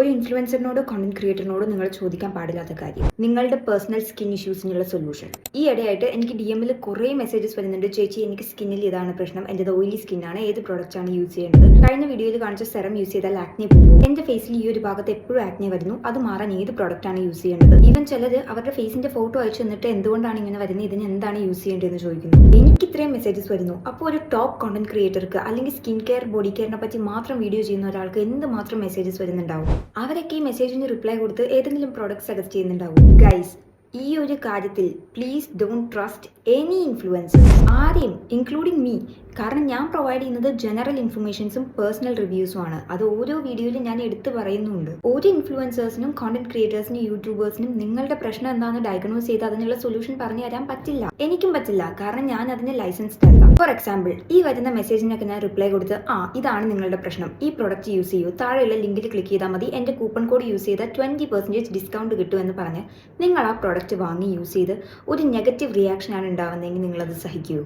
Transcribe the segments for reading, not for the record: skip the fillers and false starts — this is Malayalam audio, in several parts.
ഒരു ഇൻഫ്ലുവൻസറിനോടോ കണ്ടന്റ് ക്രിയേറ്ററിനോടോ നിങ്ങൾ ചോദിക്കാൻ പാടില്ലാത്ത കാര്യം നിങ്ങളുടെ പേഴ്സണൽ സ്കിൻ ഇഷ്യൂസിനുള്ള സൊല്യൂഷൻ. ഈ ഇടയായിട്ട് എനിക്ക് DM-ൽ കുറേ മെസ്സേജസ് വരുന്നുണ്ട്. ചേച്ചി, എനിക്ക് സ്കിന്നിൽ ഇതാണ് പ്രശ്നം, എൻ്റെ ഓയിലി സ്കിന്നാണ്, ഏത് പ്രോഡക്റ്റ് ആണ് യൂസ് ചെയ്യേണ്ടത്? കഴിഞ്ഞ വീഡിയോയിൽ കാണിച്ച സെറം യൂസ് ചെയ്താൽ ആക്നെ പോകും, എൻ്റെ ഫേസിൽ ഈ ഒരു ഭാഗത്ത് എപ്പോഴും ആക്നെ വരുന്നു, അത് മാറാൻ ഏത് പ്രോഡക്റ്റ് ആണ് യൂസ് ചെയ്യേണ്ടത്? ഈവൻ ചിലർ അവരുടെ ഫേസിന്റെ ഫോട്ടോ അയച്ചു തന്നിട്ട് എന്തുകൊണ്ടാണ് ഇങ്ങനെ വരുന്നത്, ഇതിന് എന്താണ് യൂസ് ചെയ്യേണ്ടതെന്ന് ചോദിക്കുന്നു. എനിക്ക് ഇത്രയും മെസ്സേജസ് വരുന്നു. അപ്പോൾ ഒരു ടോപ്പ് കോണ്ടന്റ് ക്രിയേറ്റർക്ക് അല്ലെങ്കിൽ സ്കിൻ കെയർ ബോഡി കെയറിനെ പറ്റി മാത്രം വീഡിയോ ചെയ്യുന്ന ഒരാൾക്ക് എന്ത് മാത്രം മെസ്സേജസ് വരുന്നുണ്ടാവും? അവരൊക്കെ ഈ മെസ്സേജിന് റിപ്ലൈ കൊടുത്ത് ഏതെങ്കിലും പ്രോഡക്റ്റ് സജസ്റ്റ് ചെയ്യുന്നുണ്ടാവും. ഗൈസ്, ഈ ഒരു കാര്യത്തിൽ please don't trust any influencers, ആരെയും, ഇൻക്ലൂഡിങ് മീ. കാരണം ഞാൻ പ്രൊവൈഡ് ചെയ്യുന്നത് ജനറൽ ഇൻഫർമേഷൻസും പേഴ്സണൽ റിവ്യൂസും ആണ്. അത് ഓരോ വീഡിയോയിലും ഞാൻ എടുത്തു പറയുന്നുണ്ട്. ഒരു ഇൻഫ്ലുവൻസേഴ്സിനും കോണ്ടന്റ് ക്രിയേറ്റേഴ്സിനും യൂട്യൂബേഴ്സിനും നിങ്ങളുടെ പ്രശ്നം എന്താണെന്ന് ഡയഗ്നോസ് ചെയ്ത് അതിനുള്ള സൊല്യൂഷൻ പറഞ്ഞു തരാൻ പറ്റില്ല. എനിക്കും പറ്റില്ല, കാരണം ഞാൻ അതിന് ലൈസൻസ്ഡ് അല്ല. ഫോർ എക്സാമ്പിൾ, ഈ വരുന്ന മെസ്സേജിനൊക്കെ ഞാൻ റിപ്ലൈ കൊടുത്ത് ഇതാണ് നിങ്ങളുടെ പ്രശ്നം, ഈ പ്രൊഡക്റ്റ് യൂസ് ചെയ്യൂ, താഴെയുള്ള ലിങ്കിൽ ക്ലിക്ക് ചെയ്താൽ മതി, എൻ്റെ കൂപ്പൺ കോഡ് യൂസ് ചെയ്താൽ 20% ഡിസ്കൗണ്ട് കിട്ടുമെന്ന് പറഞ്ഞ് നിങ്ങൾ ആ പ്രൊഡക്റ്റ് വാങ്ങി യൂസ് ചെയ്ത് ഒരു നെഗറ്റീവ് റിയാക്ഷനാണ് ഉണ്ടാവുന്നതെങ്കിൽ നിങ്ങളത് സഹിക്കുമോ?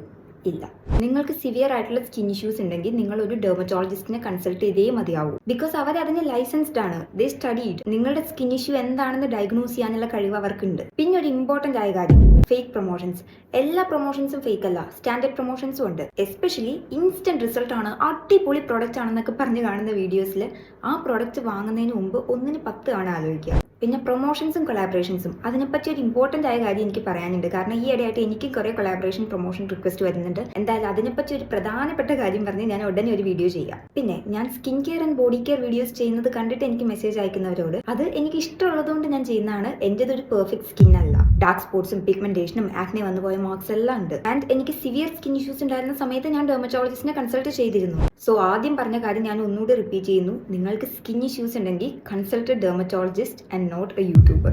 ഇല്ല. നിങ്ങൾക്ക് സിവിയർ ആയിട്ടുള്ള സ്കിൻ ഇഷ്യൂസ് ഉണ്ടെങ്കിൽ നിങ്ങൾ ഒരു ഡെർമറ്റോളജിസ്റ്റിനെ കൺസൾട്ട് ചെയ്തേ മതിയാവൂ. ബിക്കോസ് അവർ അതിന് ലൈസൻസ്ഡ് ആണ്, ദേ സ്റ്റഡീഡ്. നിങ്ങളുടെ സ്കിൻ ഇഷ്യൂ എന്താണെന്ന് ഡയഗ്നോസ് ചെയ്യാനുള്ള കഴിവ് അവർക്കുണ്ട്. പിന്നെ ഒരു ഇമ്പോർട്ടന്റ് ആയ കാര്യം, ഫേക്ക് പ്രൊമോഷൻസ്. എല്ലാ പ്രൊമോഷൻസും ഫേക്ക് അല്ല, സ്റ്റാൻഡേർഡ് പ്രൊമോഷൻസും ഉണ്ട്. എസ്പെഷ്യലി ഇൻസ്റ്റന്റ് റിസൾട്ട് ആണ്, അടിപൊളി പ്രോഡക്റ്റ് ആണെന്നൊക്കെ പറഞ്ഞ് കാണുന്ന വീഡിയോസിൽ ആ പ്രോഡക്റ്റ് വാങ്ങുന്നതിന് മുമ്പ് 1-ന് 10 ആണ് ആലോചിക്കുക. പിന്നെ പ്രൊമോഷൻസും കൊളാബറേഷൻസും, അതിനെപ്പറ്റി ഒരു ഇമ്പോർട്ടന്റ് ആയ കാര്യം എനിക്ക് പറയാനുണ്ട്. കാരണം ഈ ഇടയായിട്ട് എനിക്ക് കുറേ കൊളാബറേഷൻ പ്രൊമോഷൻ റിക്വസ്റ്റ് വരുന്നുണ്ട്. എന്തായാലും അതിനെപ്പറ്റി ഒരു പ്രധാനപ്പെട്ട കാര്യം പറഞ്ഞ് ഞാൻ ഉടനെ ഒരു വീഡിയോ ചെയ്യാം. പിന്നെ ഞാൻ skin care and body care videos ചെയ്യുന്നത് കണ്ടിട്ട് എനിക്ക് മെസ്സേജ് അയക്കുന്നവരോട്, അത് എനിക്ക് ഇഷ്ടമുള്ളതുകൊണ്ട് ഞാൻ ചെയ്യുന്നതാണ്. എൻ്റെത് ഒരു പെർഫെക്റ്റ് സ്കിൻ അല്ല. ഡാർക്ക് സ്പോട്ട്സും പിഗ്മെന്റേഷനും ആക്നെ വന്നു പോയ മാർക്സ് എല്ലാം ഉണ്ട്. ആൻഡ് എനിക്ക് സിവിയർ സ്കിൻ ഇഷ്യൂസ് ഉണ്ടായിരുന്ന സമയത്ത് ഞാൻ ഡെർമറ്റോളജിസ്റ്റിനെ കൺസൾട്ട് ചെയ്തിരുന്നു. സോ ആദ്യം പറഞ്ഞ കാര്യം ഞാൻ ഒന്നുകൂടി റിപ്പീറ്റ് ചെയ്യുന്നു. നിങ്ങൾക്ക് സ്കിൻ ഇഷ്യൂസ് ഉണ്ടെങ്കിൽ consult dermatologist and not a YouTuber.